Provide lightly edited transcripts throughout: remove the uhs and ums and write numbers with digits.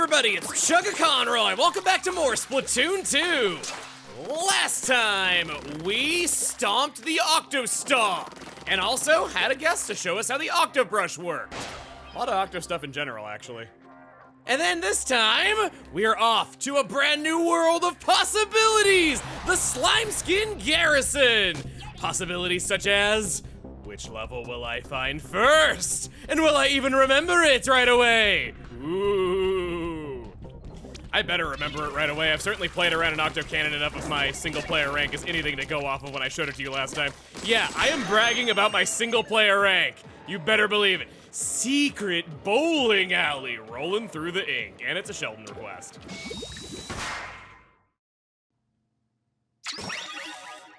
everybody, it's Chugga Conroy. Welcome back to more Splatoon 2. Last time, we stomped the Octo-Stomp, and also had a guest to show us how the Octobrush worked. A lot of Octo stuff in general, actually. And then this time, we are off to a brand new world of possibilities! The Slime Skin Garrison! Possibilities such as, which level will I find first? And will I even remember it right away? Ooh. I better remember it right away. I've certainly played around in Octo Cannon enough of my single player rank as anything to go off of when I showed it to you last time. Yeah, I am bragging about my single player rank. You better believe it. Secret bowling alley rolling through the ink. And it's a Sheldon request.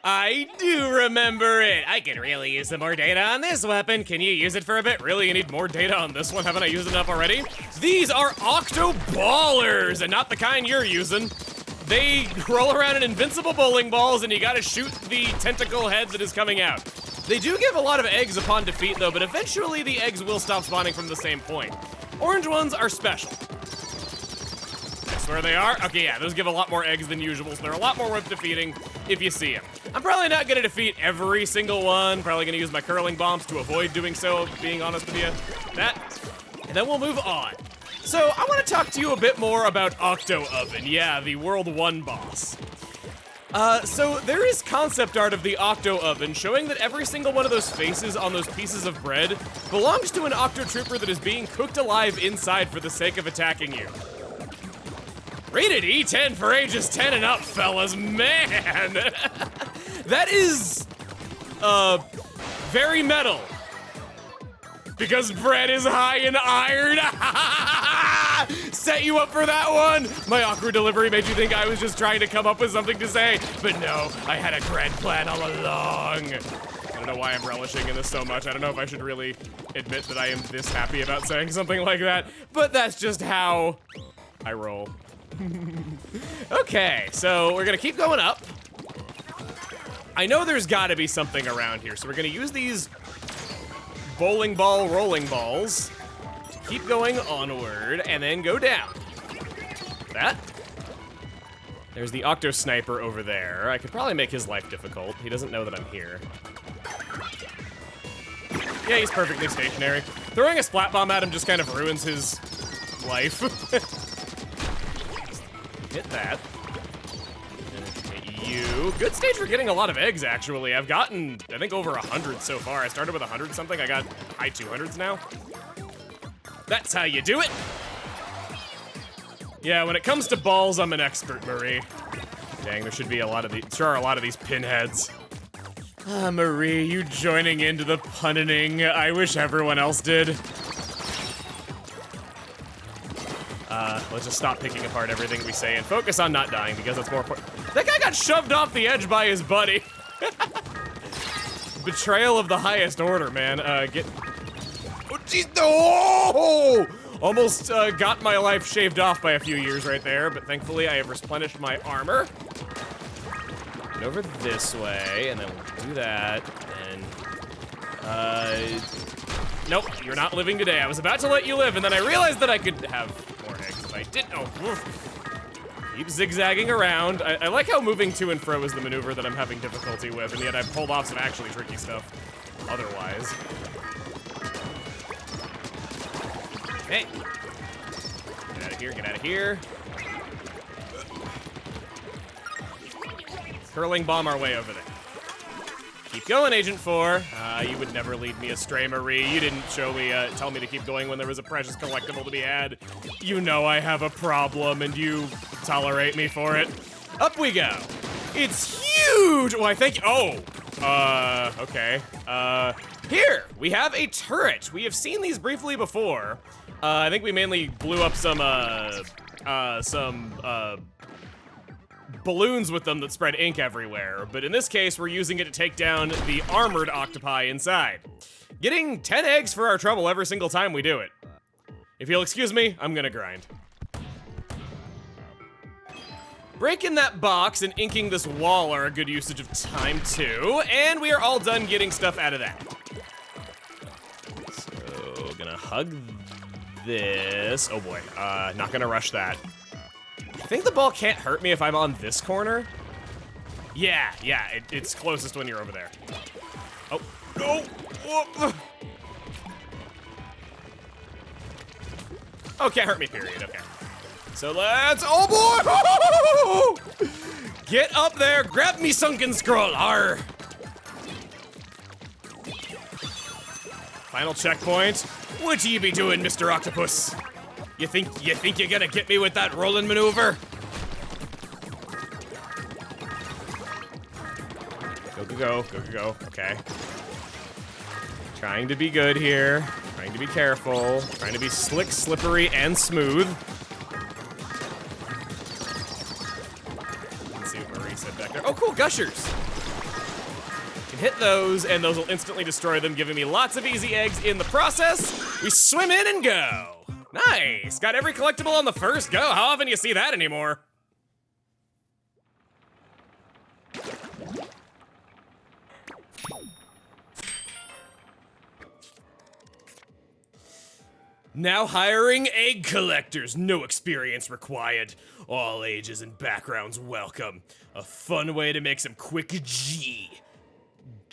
I do remember it. I could really use some more data on this weapon. Can you use it for a bit? Really, you need more data on this one? Haven't I used enough already? These are Octo Ballers, and not the kind you're using. They roll around in invincible bowling balls, and you gotta shoot the tentacle head that is coming out. They do give a lot of eggs upon defeat, though, but eventually the eggs will stop spawning from the same point. Orange ones are special. That's where they are. Okay, yeah, those give a lot more eggs than usual, so they're a lot more worth defeating if you see them. I'm probably not gonna defeat every single one. Probably gonna use my curling bombs to avoid doing so, being honest with you. That, and then we'll move on. So I wanna talk to you a bit more about Octo Oven. Yeah, the World 1 boss. So there is concept art of the Octo Oven showing that every single one of those faces on those pieces of bread belongs to an Octo Trooper that is being cooked alive inside for the sake of attacking you. Rated E10 for ages 10 and up, fellas, man! That is, very metal. Because bread is high in iron. Set you up for that one. My awkward delivery made you think I was just trying to come up with something to say, but no, I had a grand plan all along. I don't know why I'm relishing in this so much. I don't know if I should really admit that I am this happy about saying something like that, but that's just how I roll. Okay, so we're gonna keep going up. I know there's gotta be something around here, so we're gonna use these bowling ball rolling balls to keep going onward and then go down. That. There's the Octo Sniper over there. I could probably make his life difficult. He doesn't know that I'm here. Yeah, he's perfectly stationary. Throwing a splat bomb at him just kind of ruins his life. Hit that. And hit you. Good stage for getting a lot of eggs, actually. I've gotten, I think, over 100 so far. I started with 100 something. I got high 200s now. That's how you do it. Yeah, when it comes to balls, I'm an expert, Marie. Dang, there should be a lot of these. Sure are a lot of these pinheads. Ah, Marie, you joining into the punning. I wish everyone else did. Let's just stop picking apart everything we say and focus on not dying because that's more important. That guy got shoved off the edge by his buddy. Betrayal of the highest order, man. Oh, jeez, no! Almost got my life shaved off by a few years right there, but thankfully I have replenished my armor. And over this way, and then we'll do that, and nope, you're not living today. I was about to let you live, and then I realized that I could have more eggs if I did. Oh, keep zigzagging around. I like how moving to and fro is the maneuver that I'm having difficulty with, and yet I've pulled off some actually tricky stuff otherwise. Hey, get out of here, get out of here. Curling bomb our way over there. Keep going, Agent 4. You would never lead me astray, Marie. You didn't show me, tell me to keep going when there was a precious collectible to be had. You know I have a problem, and you tolerate me for it. Up we go. It's huge! Why, thank you. Oh, okay. Here, we have a turret. We have seen these briefly before. I think we mainly blew up some balloons with them that spread ink everywhere, but in this case, we're using it to take down the armored octopi inside. Getting 10 eggs for our trouble every single time we do it. If you'll excuse me, I'm gonna grind. Breaking that box and inking this wall are a good usage of time too, and we are all done getting stuff out of that. So, gonna hug this. Oh boy, not gonna rush that. I think the ball can't hurt me if I'm on this corner. Yeah, it's closest when you're over there. Oh, no! Whoa. Oh, can't hurt me, period, okay. So let's, oh boy! Get up there, grab me sunken scroll, arr! Final checkpoint. What you be doing, Mr. Octopus? You think you're gonna get me with that rolling maneuver? Go, okay. Trying to be good here, trying to be careful, trying to be slick, slippery, and smooth. Let's see what Marie said back there. Oh, cool, gushers. Can hit those, and those will instantly destroy them, giving me lots of easy eggs in the process. We swim in and go. Nice, got every collectible on the first go. How often do you see that anymore? Now hiring egg collectors, no experience required. All ages and backgrounds welcome. A fun way to make some quick G.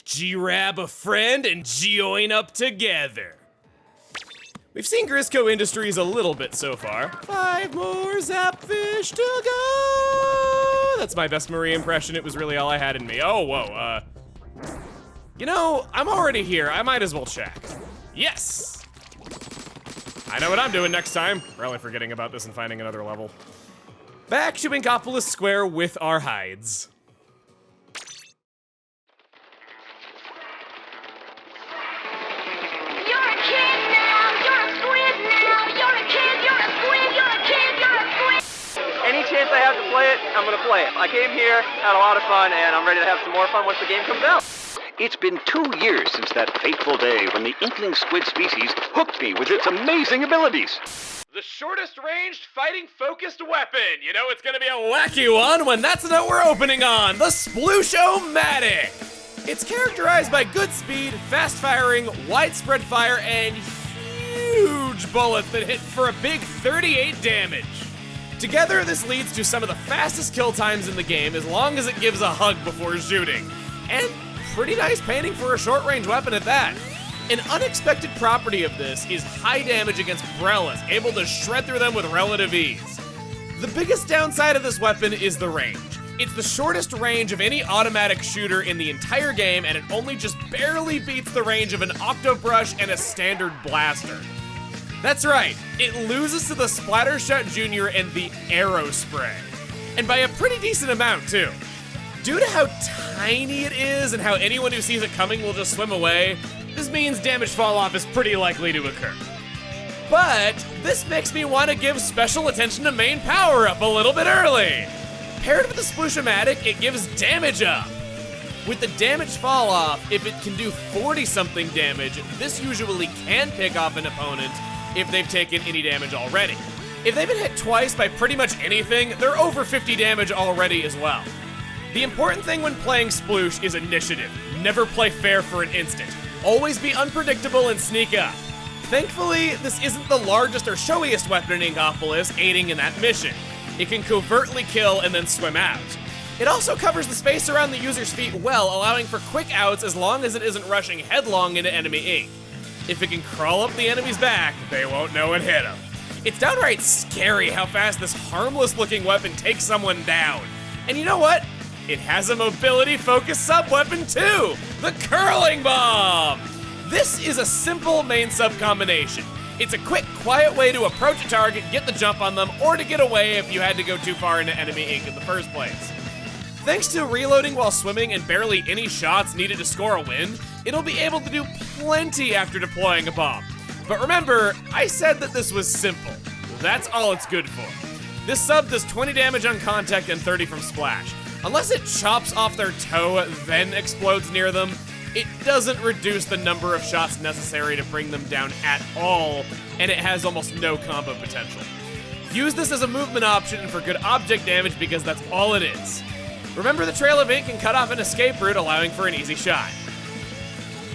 G-rab a friend and G-oin up together. We've seen Grisco Industries a little bit so far. 5 more Zapfish to go! That's my best Marie impression. It was really all I had in me. Oh, whoa, you know, I'm already here. I might as well check. Yes! I know what I'm doing next time. Probably forgetting about this and finding another level. Back to Inkopolis Square with our hides. You're a kid now! You're a squid now! You're a kid! You're a squid! You're a kid! You're a squid! Any chance I have to play it, I'm gonna play it. I came here, had a lot of fun, and I'm ready to have some more fun once the game comes out. It's been 2 years since that fateful day when the inkling squid species hooked me with its amazing abilities. The shortest ranged fighting focused weapon. You know it's gonna be a wacky one when that's what we're opening on, the Sploosh-o-matic. It's characterized by good speed, fast firing, widespread fire, and huge bullets that hit for a big 38 damage. Together, this leads to some of the fastest kill times in the game as long as it gives a hug before shooting. And pretty nice painting for a short-range weapon at that. An unexpected property of this is high damage against Brellas, able to shred through them with relative ease. The biggest downside of this weapon is the range. It's the shortest range of any automatic shooter in the entire game, and it only just barely beats the range of an Octobrush and a standard blaster. That's right, it loses to the Splattershot Jr. and the Arrow Spray. And by a pretty decent amount, too. Due to how tiny it is and how anyone who sees it coming will just swim away, this means damage fall off is pretty likely to occur. But this makes me want to give special attention to main power up a little bit early. Paired with the Sploosh-o-matic, it gives damage up. With the damage fall off, if it can do 40-something damage, this usually can pick off an opponent if they've taken any damage already. If they've been hit twice by pretty much anything, they're over 50 damage already as well. The important thing when playing Sploosh is initiative. Never play fair for an instant. Always be unpredictable and sneak up. Thankfully, this isn't the largest or showiest weapon in Inkopolis, aiding in that mission. It can covertly kill and then swim out. It also covers the space around the user's feet well, allowing for quick outs as long as it isn't rushing headlong into enemy ink. If it can crawl up the enemy's back, they won't know it hit them. It's downright scary how fast this harmless-looking weapon takes someone down. And you know what? It has a mobility-focused sub-weapon too, the Curling Bomb! This is a simple main sub combination. It's a quick, quiet way to approach a target, get the jump on them, or to get away if you had to go too far into enemy ink in the first place. Thanks to reloading while swimming and barely any shots needed to score a win, it'll be able to do plenty after deploying a bomb. But remember, I said that this was simple. That's all it's good for. This sub does 20 damage on contact and 30 from splash. Unless it chops off their toe, then explodes near them, it doesn't reduce the number of shots necessary to bring them down at all, and it has almost no combo potential. Use this as a movement option for good object damage because that's all it is. Remember, the trail of ink can cut off an escape route, allowing for an easy shot.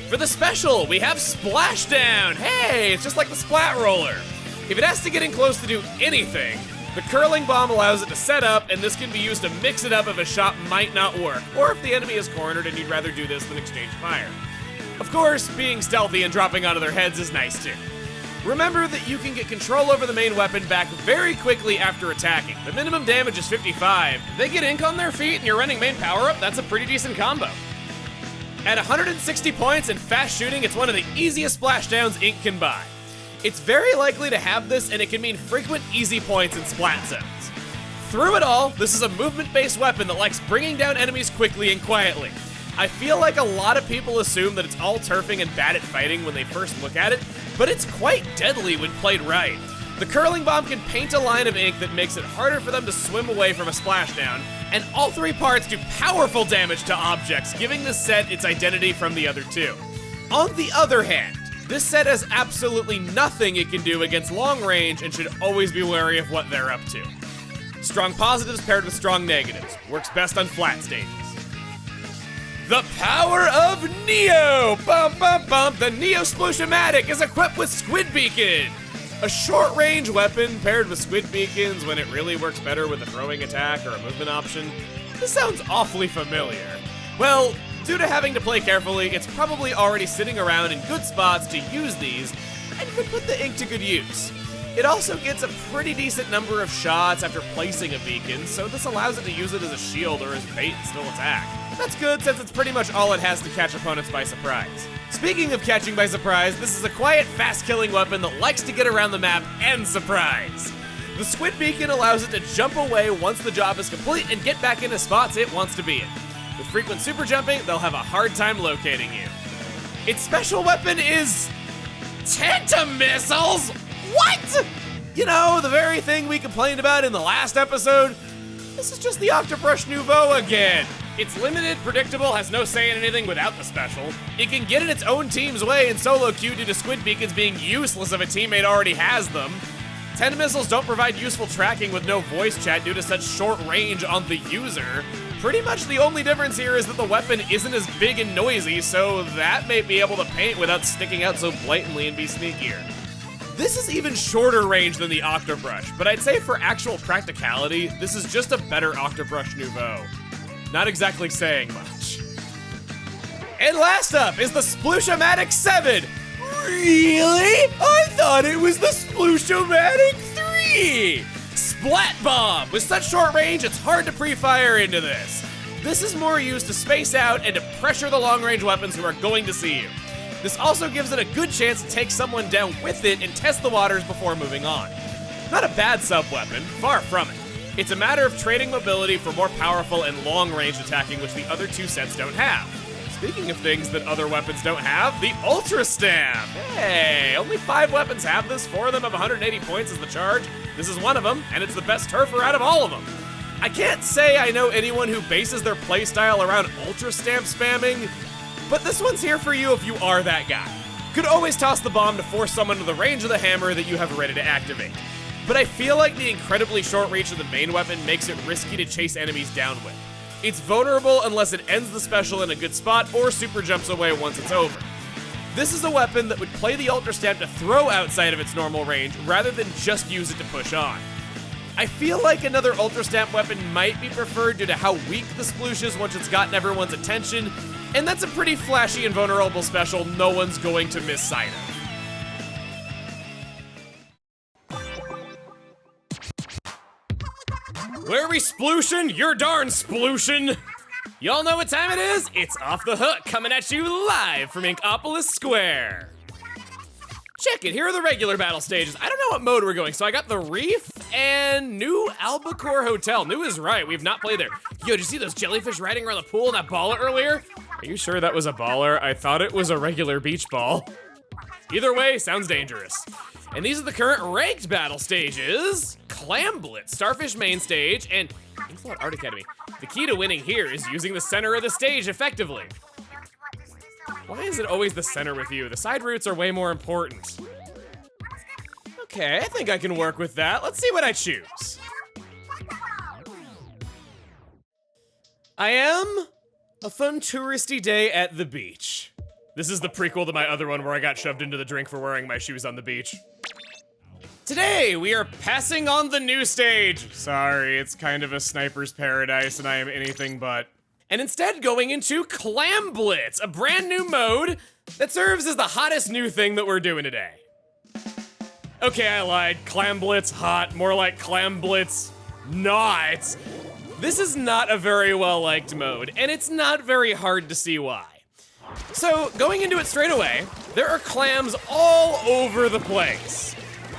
For the special, we have Splashdown. Hey, it's just like the Splat Roller. If it has to get in close to do anything, the curling bomb allows it to set up, and this can be used to mix it up if a shot might not work, or if the enemy is cornered and you'd rather do this than exchange fire. Of course, being stealthy and dropping onto their heads is nice too. Remember that you can get control over the main weapon back very quickly after attacking. The minimum damage is 55. If they get ink on their feet and you're running main power-up, that's a pretty decent combo. At 160 points and fast shooting, it's one of the easiest splashdowns ink can buy. It's very likely to have this, and it can mean frequent easy points in splat zones. Through it all, this is a movement-based weapon that likes bringing down enemies quickly and quietly. I feel like a lot of people assume that it's all turfing and bad at fighting when they first look at it, but it's quite deadly when played right. The curling bomb can paint a line of ink that makes it harder for them to swim away from a splashdown, and all three parts do powerful damage to objects, giving this set its identity from the other two. On the other hand, this set has absolutely nothing it can do against long range and should always be wary of what they're up to. Strong positives paired with strong negatives. Works best on flat stages. The power of Neo! Bum bum bum! The Neo Sploosh-o-matic is equipped with Squid Beacon! A short-range weapon paired with Squid Beacons when it really works better with a throwing attack or a movement option. This sounds awfully familiar. Well, due to having to play carefully, it's probably already sitting around in good spots to use these, and could put the ink to good use. It also gets a pretty decent number of shots after placing a beacon, so this allows it to use it as a shield or as bait and still attack. That's good since it's pretty much all it has to catch opponents by surprise. Speaking of catching by surprise, this is a quiet, fast-killing weapon that likes to get around the map and surprise. The Squid Beacon allows it to jump away once the job is complete and get back into spots it wants to be in. With frequent super jumping, they'll have a hard time locating you. Its special weapon is Tantum missiles? What? You know, the very thing we complained about in the last episode? This is just the Octobrush Nouveau again. It's limited, predictable, has no say in anything without the special. It can get in its own team's way in solo queue due to Squid Beacons being useless if a teammate already has them. Tantum missiles don't provide useful tracking with no voice chat due to such short range on the user. Pretty much the only difference here is that the weapon isn't as big and noisy, so that may be able to paint without sticking out so blatantly and be sneakier. This is even shorter range than the Octobrush, but I'd say for actual practicality, this is just a better Octobrush Nouveau. Not exactly saying much. And last up is the Sploosh-o-matic 7. Really? I thought it was the Sploosh-o-matic 3! Splat Bomb! With such short range, it's hard to pre-fire into this. This is more used to space out and to pressure the long-range weapons who are going to see you. This also gives it a good chance to take someone down with it and test the waters before moving on. Not a bad sub-weapon, far from it. It's a matter of trading mobility for more powerful and long-range attacking, which the other two sets don't have. Speaking of things that other weapons don't have, the Ultra Stamp! Hey, only 5 weapons have this, 4 of them have 180 points as the charge. This is one of them, and it's the best turfer out of all of them. I can't say I know anyone who bases their playstyle around Ultra Stamp spamming, but this one's here for you if you are that guy. Could always toss the bomb to force someone to the range of the hammer that you have ready to activate. But I feel like the incredibly short reach of the main weapon makes it risky to chase enemies down with. It's vulnerable unless it ends the special in a good spot or super jumps away once it's over. This is a weapon that would play the Ultra Stamp to throw outside of its normal range rather than just use it to push on. I feel like another Ultra Stamp weapon might be preferred due to how weak the Sploosh is once it's gotten everyone's attention, and that's a pretty flashy and vulnerable special no one's going to miss sight of. Where are we splooshin'? You're darn splooshin'! Y'all know what time it is? It's Off the Hook, coming at you live from Inkopolis Square. Check it, here are the regular battle stages. I don't know what mode we're going, so I got the Reef and New Albacore Hotel. New is right, we've not played there. Yo, did you see those jellyfish riding around the pool in that baller earlier? Are you sure that was a baller? I thought it was a regular beach ball. Either way, sounds dangerous. And these are the current ranked battle stages. Clam Blitz, Starfish main stage, and Inkflood Art Academy. The key to winning here is using the center of the stage effectively. Why is it always the center with you? The side routes are way more important. Okay, I think I can work with that. Let's see what I choose. I am a fun touristy day at the beach. This is the prequel to my other one where I got shoved into the drink for wearing my shoes on the beach. Today, we are passing on the new stage. Sorry, it's kind of a sniper's paradise and I am anything but. And instead going into Clam Blitz, a brand new mode that serves as the hottest new thing that we're doing today. Okay, I lied. Clam Blitz hot, more like Clam Blitz not. This is not a very well-liked mode, and it's not very hard to see why. So, going into it straight away, there are clams all over the place.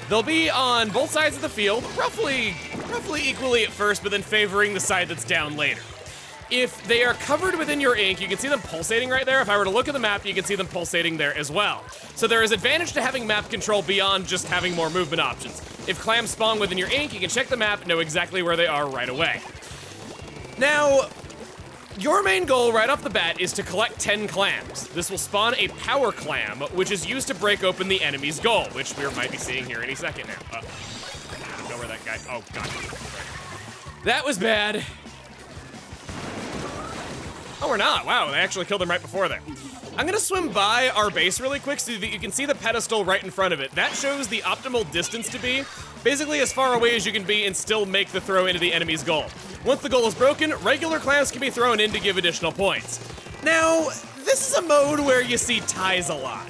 They'll be on both sides of the field, roughly equally at first, but then favoring the side that's down later. If they are covered within your ink, you can see them pulsating right there. If I were to look at the map, you can see them pulsating there as well. So there is advantage to having map control beyond just having more movement options. If clams spawn within your ink, you can check the map, know exactly where they are right away. Now, your main goal right off the bat is to collect 10 clams. This will spawn a power clam, which is used to break open the enemy's goal, which we might be seeing here any second now. I don't know where that guy, oh god. That was bad. Oh, we're not, wow, they actually killed him right before there. I'm gonna swim by our base really quick so that you can see the pedestal right in front of it. That shows the optimal distance to be, basically as far away as you can be and still make the throw into the enemy's goal. Once the goal is broken, regular clams can be thrown in to give additional points. Now, this is a mode where you see ties a lot.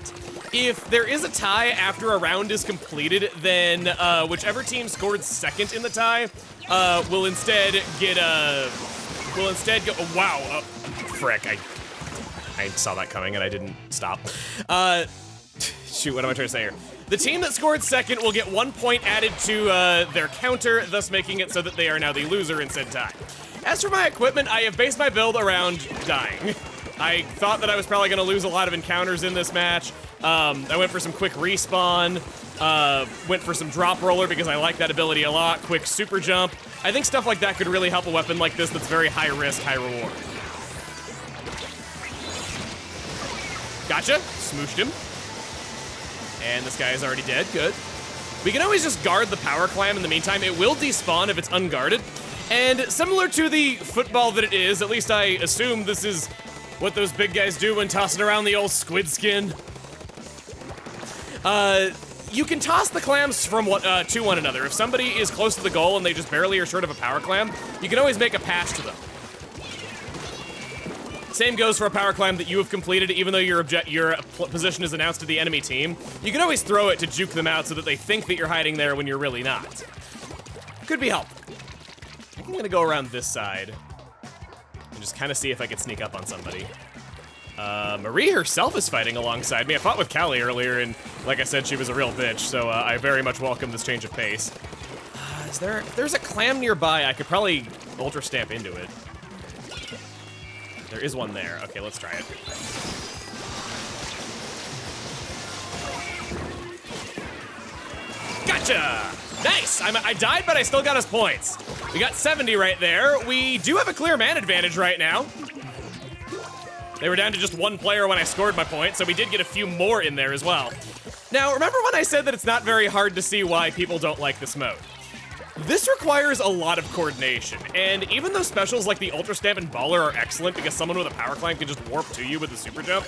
If there is a tie after a round is completed, then whichever team scored second in the tie will instead get a... oh, wow, frick, I saw that coming and I didn't stop. Shoot, what am I trying to say here? The team that scored second will get 1 point added to their counter, thus making it so that they are now the loser in said tie. As for my equipment, I have based my build around dying. I thought that I was probably gonna lose a lot of encounters in this match. I went for some quick respawn, went for some drop roller because I like that ability a lot, quick super jump. I think stuff like that could really help a weapon like this that's very high risk, high reward. Gotcha, smooshed him. And this guy is already dead, good. We can always just guard the power clam in the meantime. It will despawn if it's unguarded. And similar to the football that it is, at least I assume this is what those big guys do when tossing around the old squid skin. You can toss the clams from to one another. If somebody is close to the goal and they just barely are short of a power clam, you can always make a pass to them. Same goes for a power clam that you have completed, even though your position is announced to the enemy team. You can always throw it to juke them out so that they think that you're hiding there when you're really not. Could be helpful. I think I'm gonna go around this side and just kind of see if I can sneak up on somebody. Marie herself is fighting alongside me. I fought with Callie earlier, and like I said, she was a real bitch, so I very much welcome this change of pace. If there's a clam nearby, I could probably ultra stamp into it. There is one there. Okay, let's try it. Gotcha! Nice! I died, but I still got us points. We got 70 right there. We do have a clear man advantage right now. They were down to just one player when I scored my point, so we did get a few more in there as well. Now, remember when I said that it's not very hard to see why people don't like this mode? This requires a lot of coordination, and even though specials like the Ultra Stamp and Baller are excellent because someone with a power climb can just warp to you with a super jump,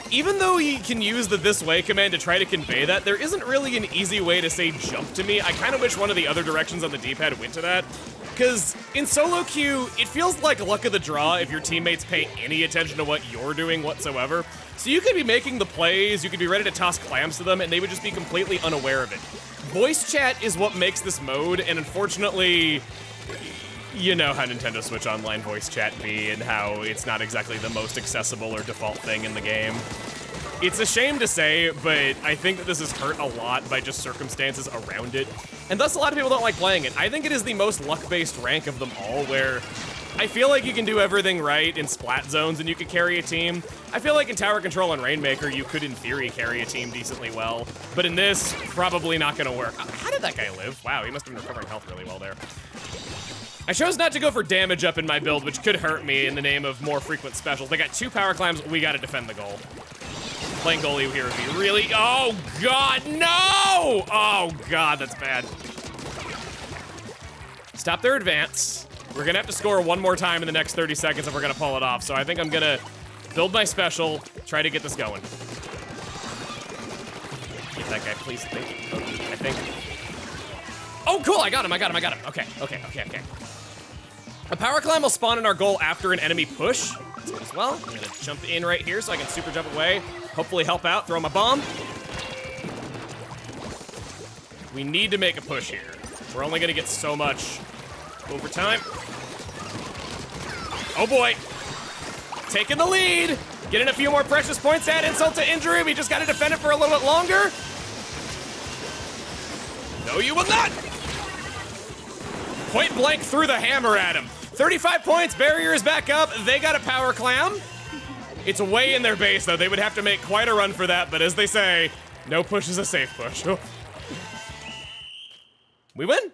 even though you can use the this way command to try to convey that, there isn't really an easy way to say jump to me. I kind of wish one of the other directions on the D-pad went to that, because in solo queue, it feels like luck of the draw if your teammates pay any attention to what you're doing whatsoever. So you could be making the plays, you could be ready to toss clams to them, and they would just be completely unaware of it. Voice chat is what makes this mode, and unfortunately, you know how Nintendo Switch Online voice chat be and how it's not exactly the most accessible or default thing in the game. It's a shame to say, but I think that this is hurt a lot by just circumstances around it, and thus a lot of people don't like playing it. I think it is the most luck-based rank of them all, where I feel like you can do everything right in splat zones and you could carry a team. I feel like in Tower Control and Rainmaker, you could in theory carry a team decently well, but in this, probably not gonna work. How did that guy live? Wow, he must have been recovering health really well there. I chose not to go for damage up in my build, which could hurt me in the name of more frequent specials. They got 2 power clams, we gotta defend the goal. Playing goalie here would be really, oh God, no! Oh God, that's bad. Stop their advance. We're gonna have to score one more time in the next 30 seconds if we're gonna pull it off, so I think I'm gonna build my special, try to get this going. Get that guy, please, thank you. I think. Oh, cool, I got him. Okay. A power climb will spawn in our goal after an enemy push. That's good as well. I'm gonna jump in right here so I can super jump away. Hopefully help out, throw my bomb. We need to make a push here. We're only gonna get so much over time. Oh boy. Taking the lead. Getting a few more precious points, add insult to injury. We just gotta defend it for a little bit longer. No, you will not. Point blank threw the hammer at him. 35 points, barrier is back up. They got a power clam. It's way in their base though. They would have to make quite a run for that, but as they say, no push is a safe push. We win.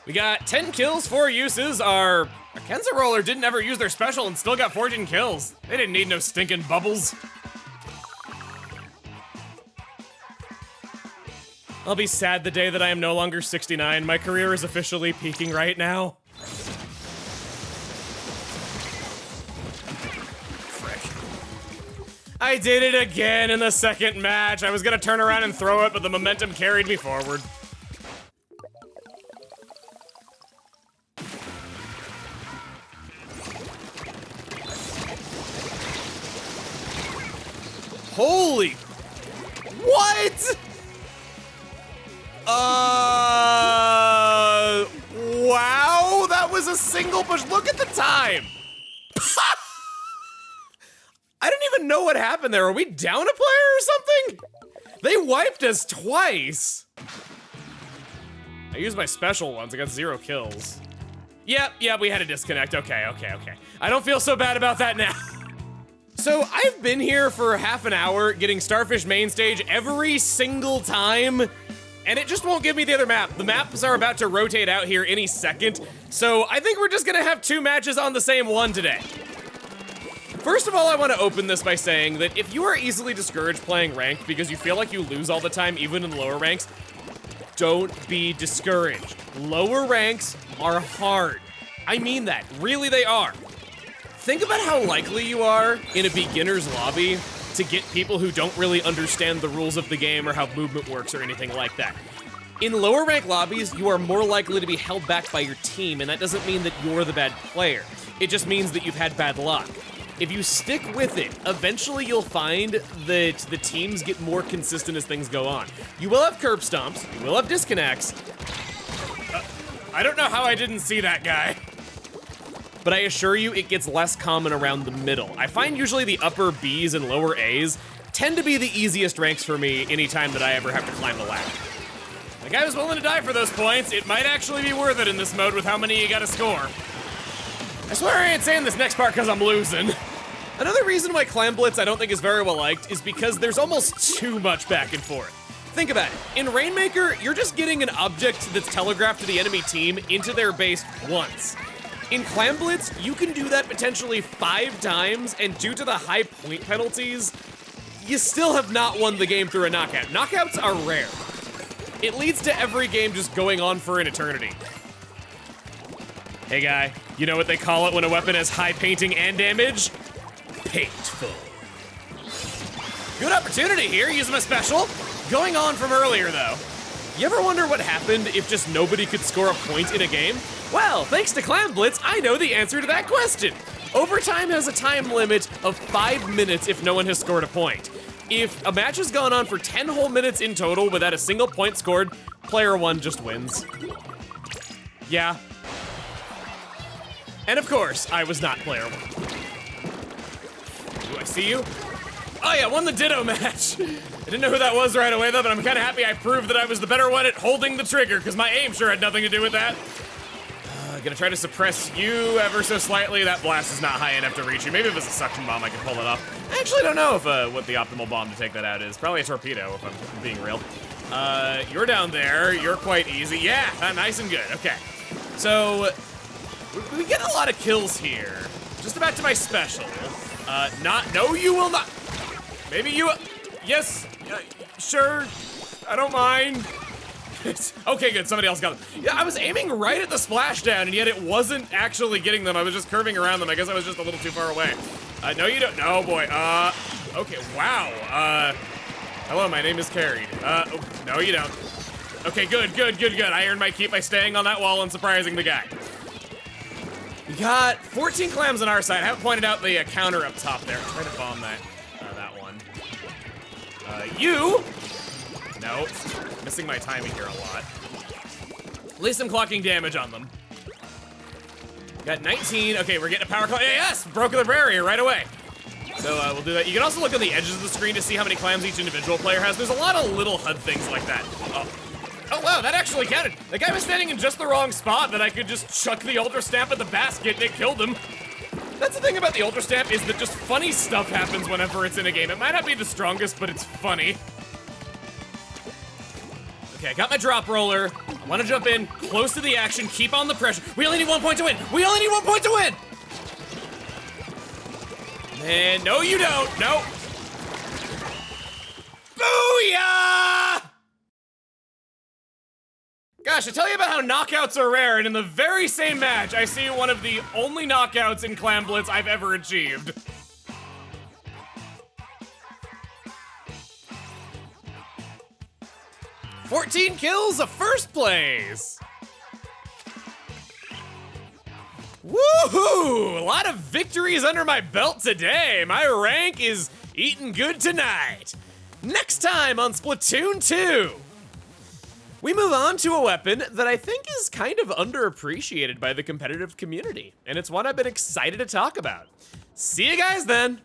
We got 10 kills, 4 uses. Our Kenza roller didn't ever use their special and still got 14 kills. They didn't need no stinking bubbles. I'll be sad the day that I am no longer 69. My career is officially peaking right now. Frick. I did it again in the second match. I was gonna turn around and throw it, but the momentum carried me forward. Holy, what? Wow, that was a single push. Look at the time. I didn't even know what happened there. Are we down a player or something? They wiped us twice. I used my special once, I got 0 kills. Yep, we had a disconnect, okay. I don't feel so bad about that now. So I've been here for half an hour getting Starfish main stage every single time, and it just won't give me the other map. The maps are about to rotate out here any second, so I think we're just gonna have 2 matches on the same one today. First of all, I want to open this by saying that if you are easily discouraged playing ranked because you feel like you lose all the time, even in lower ranks, don't be discouraged. Lower ranks are hard. I mean that, really they are. Think about how likely you are in a beginner's lobby to get people who don't really understand the rules of the game or how movement works or anything like that. In lower rank lobbies, you are more likely to be held back by your team, and that doesn't mean that you're the bad player. It just means that you've had bad luck. If you stick with it, eventually you'll find that the teams get more consistent as things go on. You will have curb stomps, you will have disconnects. I don't know how I didn't see that guy. But I assure you, it gets less common around the middle. I find usually the upper Bs and lower As tend to be the easiest ranks for me anytime that I ever have to climb the ladder. Like, I was willing to die for those points. It might actually be worth it in this mode with how many you gotta score. I swear I ain't saying this next part because I'm losing. Another reason why Clam Blitz I don't think is very well liked is because there's almost too much back and forth. Think about it. In Rainmaker, you're just getting an object that's telegraphed to the enemy team into their base once. In Clam Blitz, you can do that potentially 5 times, and due to the high point penalties, you still have not won the game through a knockout. Knockouts are rare. It leads to every game just going on for an eternity. Hey guy, you know what they call it when a weapon has high painting and damage? Paintful. Good opportunity here, using my special. Going on from earlier though. You ever wonder what happened if just nobody could score a point in a game? Well, thanks to Clam Blitz, I know the answer to that question. Overtime has a time limit of 5 minutes if no one has scored a point. If a match has gone on for 10 whole minutes in total without a single point scored, player 1 just wins. Yeah. And of course, I was not player 1. Do I see you? Oh yeah, won the Ditto match. I didn't know who that was right away though, but I'm kind of happy I proved that I was the better one at holding the trigger, because my aim sure had nothing to do with that. Gonna try to suppress you ever so slightly. That blast is not high enough to reach you. Maybe if it's a suction bomb, I can pull it off. I actually don't know if what the optimal bomb to take that out is. Probably a torpedo, if I'm being real. You're down there. You're quite easy. Yeah, nice and good. Okay. So, we get a lot of kills here. Just about to my special. No, you will not. Maybe you, yes. Sure, I don't mind. Okay, good, somebody else got them. Yeah, I was aiming right at the splashdown, and yet it wasn't actually getting them. I was just curving around them. I guess I was just a little too far away. No, you don't. No, boy. Okay, wow. Hello, my name is Carried. Oh, no, you don't. Okay, good. I earned my keep by staying on that wall and surprising the guy. We got 14 clams on our side. I haven't pointed out the counter up top there. Try to bomb that one. You! No, missing my timing here a lot. At least I'm clocking damage on them. Got 19. Okay, we're getting a power call. Yes, broke the barrier right away. So we'll do that. You can also look on the edges of the screen to see how many clams each individual player has. There's a lot of little HUD things like that. Oh wow, that actually counted. The guy was standing in just the wrong spot that I could just chuck the Ultra Stamp at the basket and it killed him. That's the thing about the Ultra Stamp is that just funny stuff happens whenever it's in a game. It might not be the strongest, but it's funny. Okay, I got my drop roller. I want to jump in, close to the action, keep on the pressure. We only need 1 point to win. We only need 1 point to win. And no, you don't. No. Booyah! Gosh, I tell you about how knockouts are rare, and in the very same match, I see one of the only knockouts in Clam Blitz I've ever achieved. "14 kills, a first place. Woohoo! A lot of victories under my belt today. My rank is eating good tonight. Next time on Splatoon 2. We move on to a weapon that I think is kind of underappreciated by the competitive community, and it's one I've been excited to talk about. See you guys then.